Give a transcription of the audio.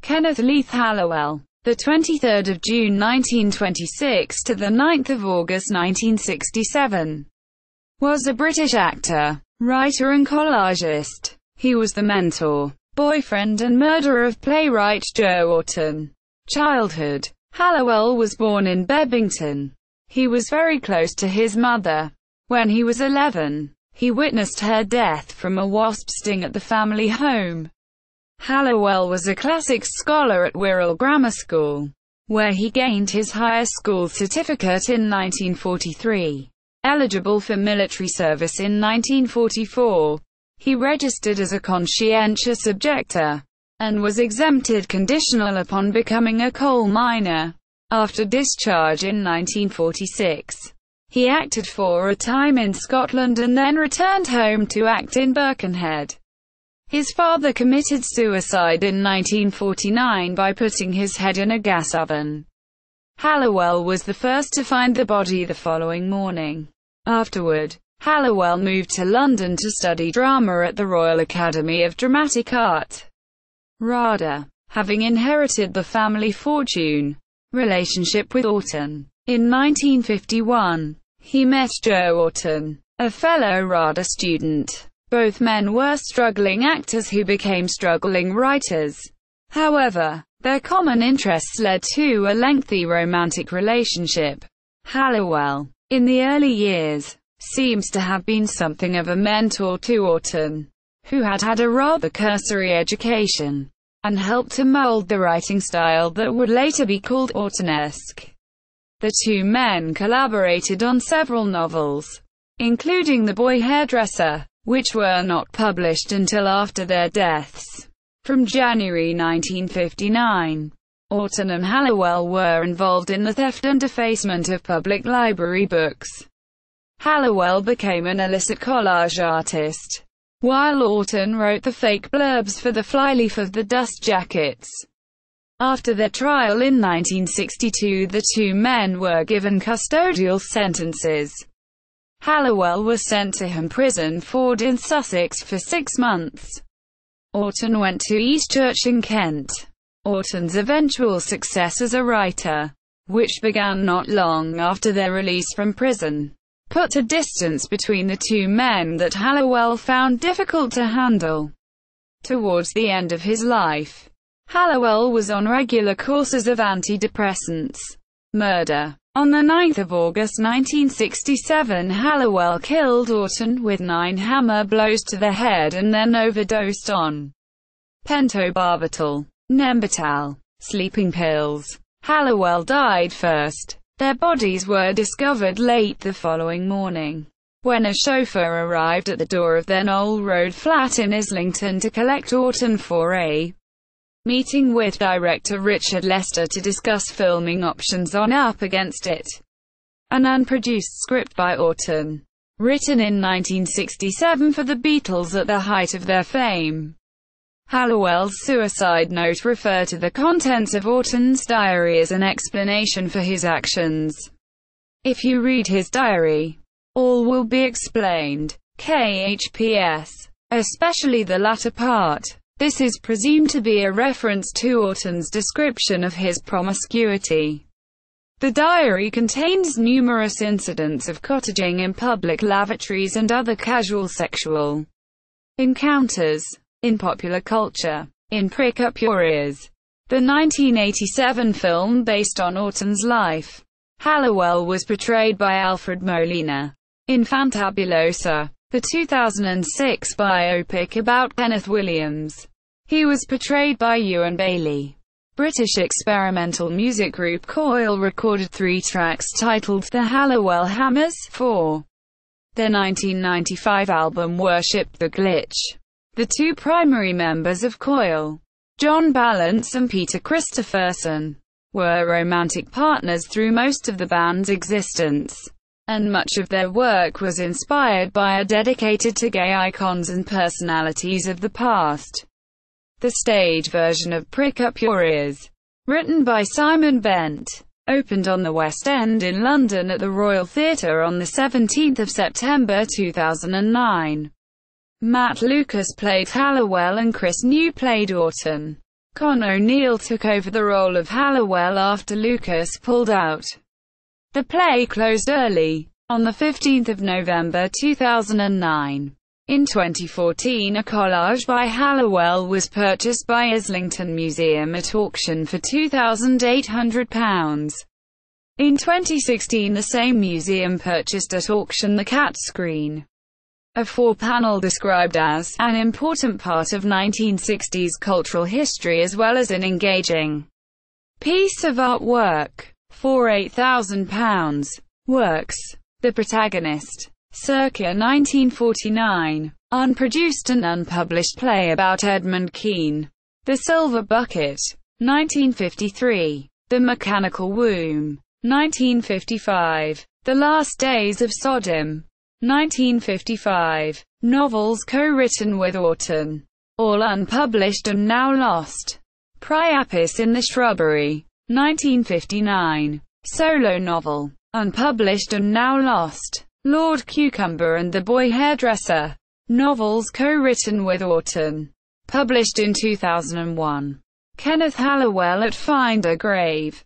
Kenneth Leith Halliwell, the 23rd of June 1926 to the 9th of August 1967, was a British actor, writer and collagist. He was the mentor, boyfriend and murderer of playwright Joe Orton. Childhood. Halliwell was born in Bebington. He was very close to his mother. When he was 11, he witnessed her death from a wasp sting at the family home. Halliwell was a classics scholar at Wirral Grammar School, where he gained his higher school certificate in 1943. Eligible for military service in 1944, he registered as a conscientious objector, and was exempted conditional upon becoming a coal miner. After discharge in 1946, he acted for a time in Scotland and then returned home to act in Birkenhead. His father committed suicide in 1949 by putting his head in a gas oven. Halliwell was the first to find the body the following morning. Afterward, Halliwell moved to London to study drama at the Royal Academy of Dramatic Art, RADA, having inherited the family fortune. Relationship with Orton. In 1951, he met Joe Orton, a fellow RADA student. Both men were struggling actors who became struggling writers. However, their common interests led to a lengthy romantic relationship. Halliwell, in the early years, seems to have been something of a mentor to Orton, who had had a rather cursory education, and helped to mold the writing style that would later be called Ortonesque. The two men collaborated on several novels, including The Boy Hairdresser, which were not published until after their deaths. From January 1959, Orton and Halliwell were involved in the theft and defacement of public library books. Halliwell became an illicit collage artist, while Orton wrote the fake blurbs for the flyleaf of the dust jackets. After their trial in 1962, the two men were given custodial sentences. Halliwell was sent to Home Prison Ford in Sussex for 6 months. Orton went to Eastchurch in Kent. Orton's eventual success as a writer, which began not long after their release from prison, put a distance between the two men that Halliwell found difficult to handle. Towards the end of his life, Halliwell was on regular courses of antidepressants. Murder. On the 9th of August 1967, Halliwell killed Orton with 9 hammer blows to the head and then overdosed on pentobarbital, Nembutal, sleeping pills. Halliwell died first. Their bodies were discovered late the following morning, when a chauffeur arrived at the door of their Knoll Road flat in Islington to collect Orton for a meeting with director Richard Lester to discuss filming options on Up Against It, an unproduced script by Orton, written in 1967 for the Beatles at the height of their fame. Halliwell's suicide note referred to the contents of Orton's diary as an explanation for his actions. If you read his diary, all will be explained. KHPS. Especially the latter part. This is presumed to be a reference to Orton's description of his promiscuity. The diary contains numerous incidents of cottaging in public lavatories and other casual sexual encounters. In popular culture. In Prick Up Your Ears, the 1987 film based on Orton's life, Halliwell was portrayed by Alfred Molina. In Fantabulosa, the 2006 biopic about Kenneth Williams, he was portrayed by Ewan Bailey. British experimental music group Coil recorded 3 tracks titled The Halliwell Hammers for their 1995 album Worship the Glitch. The 2 primary members of Coil, John Balance and Peter Christopherson, were romantic partners through most of the band's existence, and much of their work was inspired by or dedicated to gay icons and personalities of the past. The stage version of Prick Up Your Ears, written by Simon Bent, opened on the West End in London at the Royal Theatre on the 17th of September 2009. Matt Lucas played Halliwell and Chris New played Orton. Con O'Neill took over the role of Halliwell after Lucas pulled out. The play closed early, on 15 November 2009. In 2014, a collage by Halliwell was purchased by Islington Museum at auction for £2,800. In 2016, the same museum purchased at auction the Cat Screen, a four-panel described as an important part of 1960s cultural history as well as an engaging piece of artwork, for £8,000. Works. The Protagonist. Circa 1949. Unproduced and unpublished play about Edmund Kean. The Silver Bucket. 1953. The Mechanical Womb. 1955. The Last Days of Sodom. 1955. Novels co-written with Orton. All unpublished and now lost. Priapus in the Shrubbery. 1959. Solo novel. Unpublished and now lost. Lord Cucumber and the Boy Hairdresser. Novels co-written with Orton. Published in 2001. Kenneth Halliwell at Find a Grave.